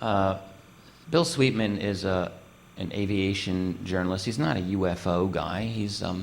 Bill Sweetman is an aviation journalist. He's not a UFO guy. He's a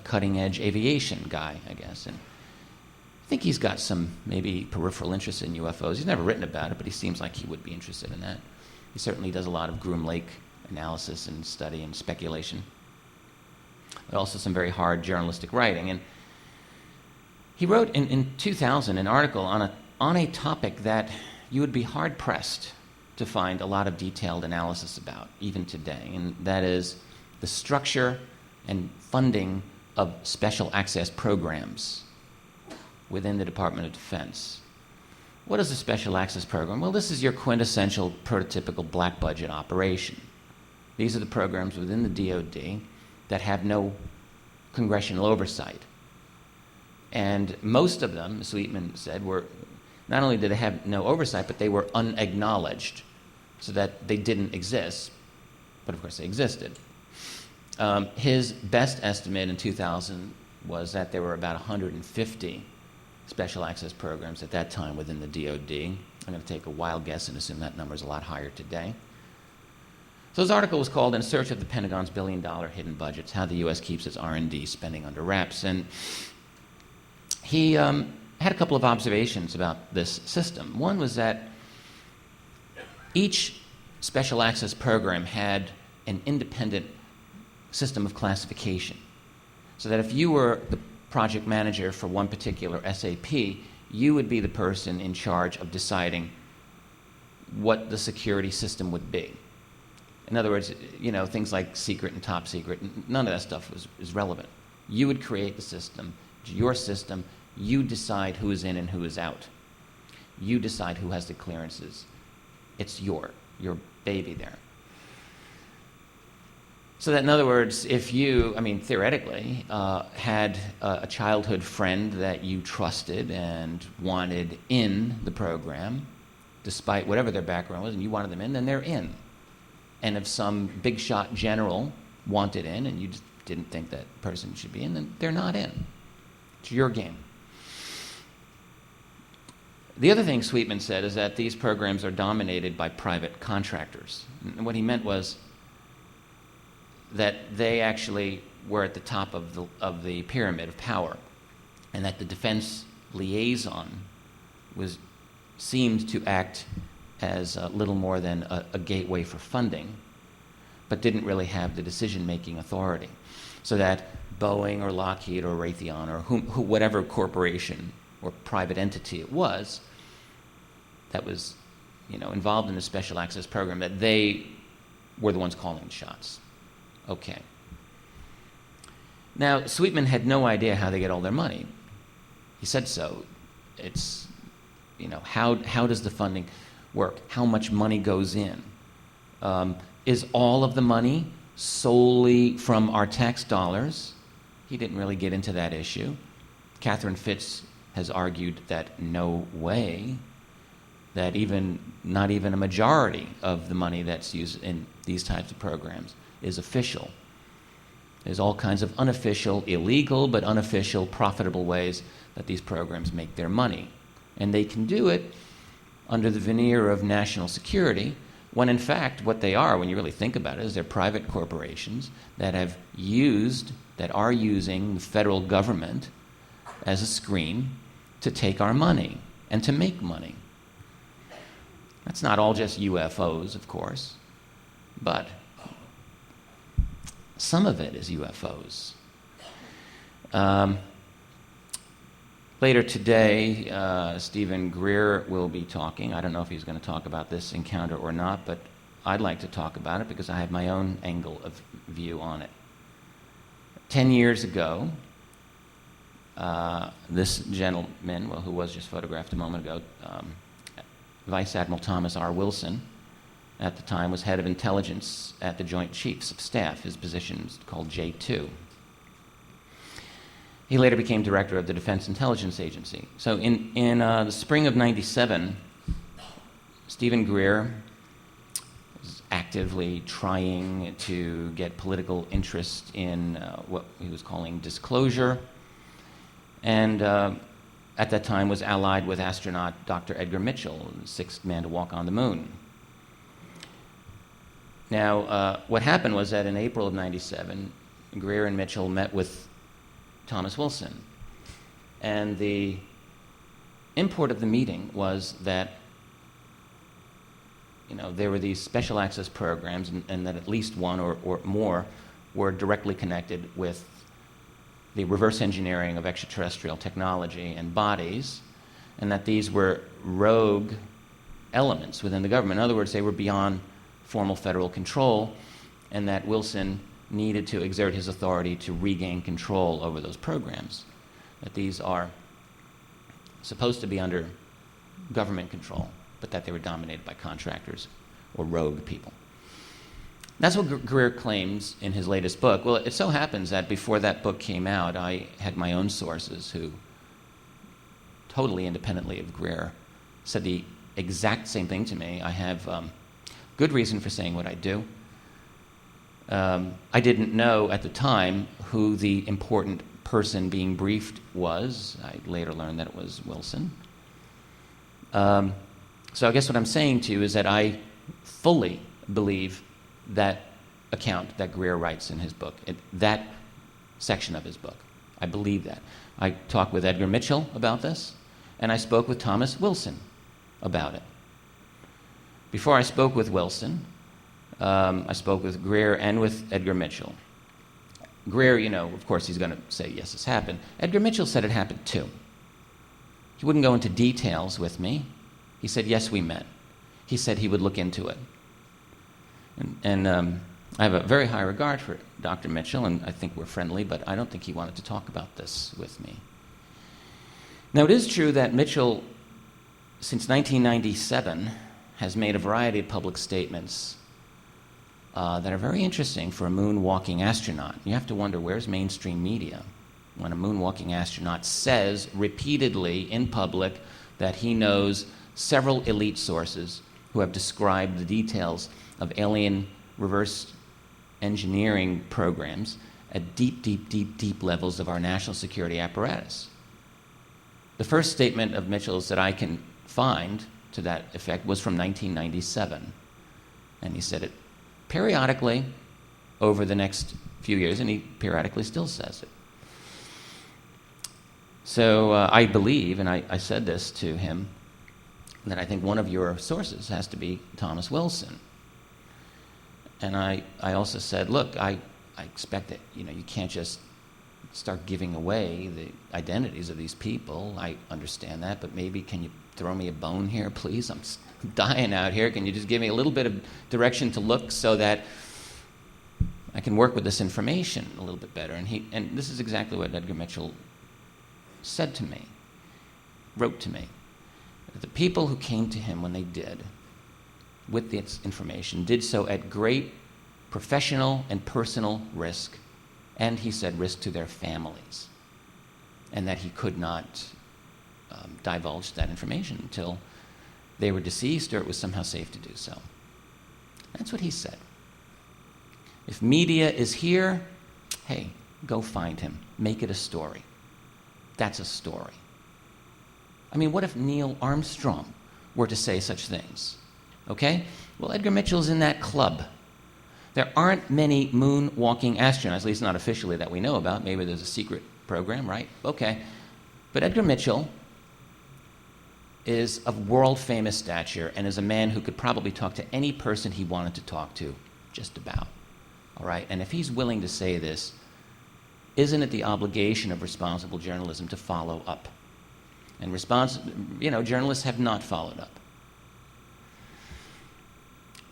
cutting-edge aviation guy, I guess. And I think he's got some maybe peripheral interest in UFOs. He's never written about it, but he seems like he would be interested in that. He certainly does a lot of Groom Lake analysis and study and speculation, but also some very hard journalistic writing. And he wrote in 2000 an article on a topic that you would be hard-pressed to find a lot of detailed analysis about, even today, and that is the structure and funding of special access programs within the Department of Defense. What is a special access program? Well, this is your quintessential, prototypical black budget operation. These are the programs within the DoD that have no congressional oversight. And most of them, Sweetman said, were not only did they have no oversight, but they were unacknowledged, so that they didn't exist, but of course they existed. His best estimate in 2000 was that there were about 150 special access programs at that time within the DoD. I'm going to take a wild guess and assume that number is a lot higher today. So his article was called In Search of the Pentagon's Billion-Dollar Hidden Budgets, How the U.S. Keeps Its R&D Spending Under Wraps. And he had a couple of observations about this system. One was that each special access program had an independent system of classification, so that if you were the project manager for one particular SAP, you would be the person in charge of deciding what the security system would be. In other words, things like secret and top secret, none of that stuff is relevant. You would create the system, your system. You decide who is in and who is out. You decide who has the clearances. It's your baby there. So that, in other words, if you, theoretically, had a childhood friend that you trusted and wanted in the program, despite whatever their background was, and you wanted them in, then they're in. And if some big shot general wanted in and you just didn't think that person should be in, then they're not in. It's your game. The other thing Sweetman said is that these programs are dominated by private contractors. And what he meant was that they actually were at the top of the pyramid of power, and that the defense liaison seemed to act as little more than a gateway for funding, but didn't really have the decision-making authority. So that Boeing or Lockheed or Raytheon or whatever corporation or private entity it was that was involved in the special access program, that they were the ones calling the shots. Okay. Now, Sweetman had no idea how they get all their money. He said so. It's, how does the funding work? How much money goes in? Is all of the money solely from our tax dollars? He didn't really get into that issue. Catherine Fitz has argued that no way, that not even a majority of the money that's used in these types of programs is official. There's all kinds of unofficial, illegal, but unofficial, profitable ways that these programs make their money. And they can do it under the veneer of national security, when in fact what they are, when you really think about it, is they're private corporations that are using the federal government as a screen to take our money and to make money. That's not all just UFOs, of course, but some of it is UFOs. Later today, Stephen Greer will be talking. I don't know if he's going to talk about this encounter or not, but I'd like to talk about it because I have my own angle of view on it. 10 years ago, this gentleman, who was just photographed a moment ago, Vice Admiral Thomas R. Wilson, at the time was head of intelligence at the Joint Chiefs of Staff. His position is called J2. He later became director of the Defense Intelligence Agency. So in the spring of '97, Stephen Greer was actively trying to get political interest in what he was calling disclosure. And at that time was allied with astronaut Dr. Edgar Mitchell, the sixth man to walk on the moon. Now, what happened was that in April of '97, Greer and Mitchell met with Thomas Wilson. And the import of the meeting was that there were these special access programs, and that at least one or more were directly connected with the reverse engineering of extraterrestrial technology and bodies, and that these were rogue elements within the government. In other words, they were beyond formal federal control, and that Wilson needed to exert his authority to regain control over those programs, that these are supposed to be under government control, but that they were dominated by contractors or rogue people. That's what Greer claims in his latest book. Well, it so happens that before that book came out, I had my own sources who, totally independently of Greer, said the exact same thing to me. I have good reason for saying what I do. I didn't know at the time who the important person being briefed was. I later learned that it was Wilson. So I guess what I'm saying to you is that I fully believe that account that Greer writes in his book, that section of his book. I believe that. I talked with Edgar Mitchell about this, and I spoke with Thomas Wilson about it. Before I spoke with Wilson, I spoke with Greer and with Edgar Mitchell. Greer, of course, he's going to say, yes, this happened. Edgar Mitchell said it happened too. He wouldn't go into details with me. He said, yes, we met. He said he would look into it. And I have a very high regard for Dr. Mitchell, and I think we're friendly, but I don't think he wanted to talk about this with me. Now, it is true that Mitchell, since 1997, has made a variety of public statements that are very interesting for a moon-walking astronaut. You have to wonder, where's mainstream media when a moon-walking astronaut says repeatedly in public that he knows several elite sources who have described the details of alien reverse engineering programs at deep, deep, deep, deep levels of our national security apparatus. The first statement of Mitchell's that I can find to that effect was from 1997. And he said it periodically over the next few years, and he periodically still says it. So I believe, and I said this to him, that I think one of your sources has to be Thomas Wilson. And I also said, look, I expect that you can't just start giving away the identities of these people. I understand that, but maybe can you throw me a bone here, please? I'm dying out here. Can you just give me a little bit of direction to look so that I can work with this information a little bit better? And this is exactly what Edgar Mitchell said to me, wrote to me. The people who came to him when they did, with this information, did so at great professional and personal risk, and he said risk to their families, and that he could not divulge that information until they were deceased or it was somehow safe to do so. That's what he said. If media is here, hey, go find him. Make it a story. That's a story. I mean, what if Neil Armstrong were to say such things? Okay? Well, Edgar Mitchell's in that club. There aren't many moon-walking astronauts, at least not officially that we know about. Maybe there's a secret program, right? Okay. But Edgar Mitchell is of world-famous stature and is a man who could probably talk to any person he wanted to talk to, just about. All right? And if he's willing to say this, isn't it the obligation of responsible journalism to follow up? And journalists have not followed up.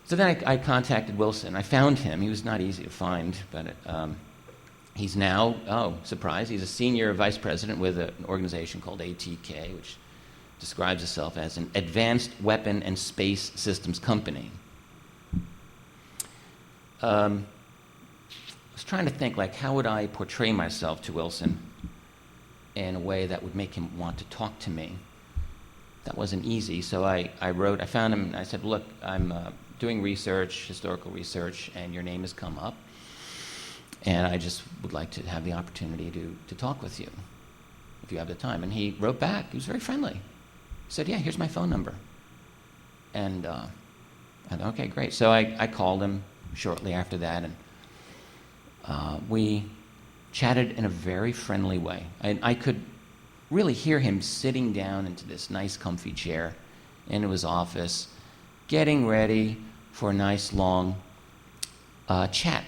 So then I contacted Wilson. I found him. He was not easy to find, but he's now, surprise, he's a senior vice president with an organization called ATK, which describes itself as an advanced weapon and space systems company. I was trying to think, how would I portray myself to Wilson in a way that would make him want to talk to me? That wasn't easy, so I found him, and I said, look, I'm doing research, historical research, and your name has come up, and I just would like to have the opportunity to talk with you. if you have the time. And he wrote back. He was very friendly. He said, yeah, here's my phone number. And I thought, okay, great. So I called him shortly after that, and we chatted in a very friendly way. I could really hear him sitting down into this nice comfy chair into his office, getting ready for a nice long chat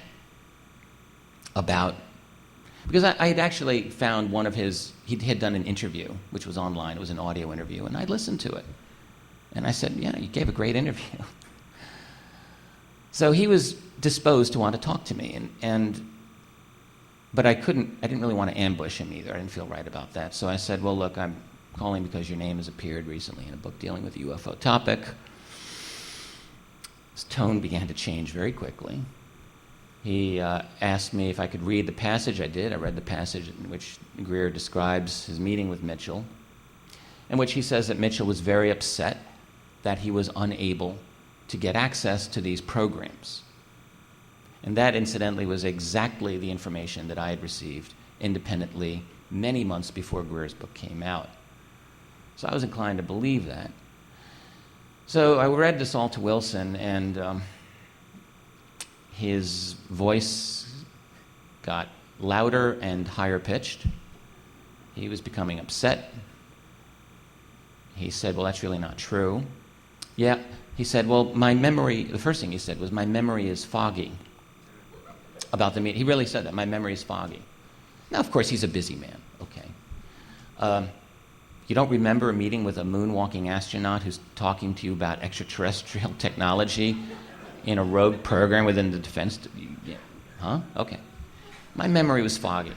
about, because I had actually found one of his, he had done an interview, which was online. It was an audio interview, and I listened to it. And I said, yeah, you gave a great interview. So he was disposed to want to talk to me, but I didn't really want to ambush him either. I didn't feel right about that. So I said, well, look, I'm calling because your name has appeared recently in a book dealing with the UFO topic. His tone began to change very quickly. He asked me if I could read the passage. I did. I read the passage in which Greer describes his meeting with Mitchell, in which he says that Mitchell was very upset that he was unable to get access to these programs. And that, incidentally, was exactly the information that I had received independently many months before Greer's book came out. So I was inclined to believe that. So I read this all to Wilson, and his voice got louder and higher pitched. He was becoming upset. He said, well, that's really not true. Yeah, he said, well, the first thing he said was, my memory is foggy about the meeting. He really said that, my memory is foggy. Now, of course, he's a busy man, okay. You don't remember a meeting with a moonwalking astronaut who's talking to you about extraterrestrial technology in a rogue program within the defense? Huh? Okay. My memory was foggy.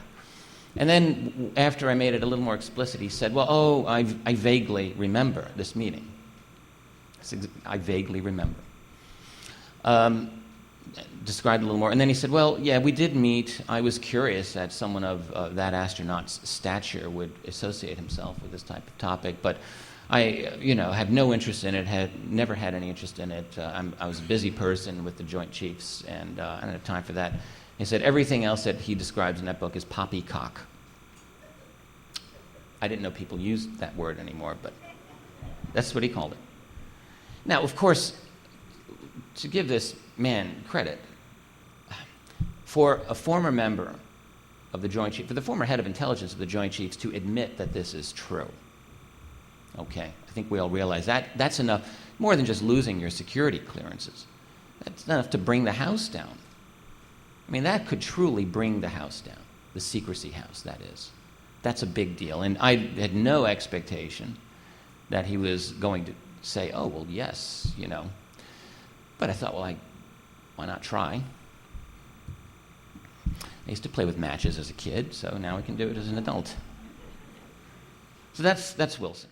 And then after I made it a little more explicit, he said, well, I vaguely remember this meeting. I vaguely remember. Described a little more. And then he said, well, yeah, we did meet. I was curious that someone of that astronaut's stature would associate himself with this type of topic, but I, had no interest in it, had never had any interest in it. I was a busy person with the Joint Chiefs, and I didn't have time for that. He said everything else that he describes in that book is poppycock. I didn't know people used that word anymore, but that's what he called it. Now, of course, to give this man credit, for a former member of the Joint Chiefs, for the former head of intelligence of the Joint Chiefs to admit that this is true, okay, I think we all realize that that's enough, more than just losing your security clearances. That's enough to bring the house down. I mean, that could truly bring the house down, the secrecy house, that is. That's a big deal. And I had no expectation that he was going to say, oh, well, yes, But I thought, well, why not try? I used to play with matches as a kid, so now I can do it as an adult. So that's Wilson.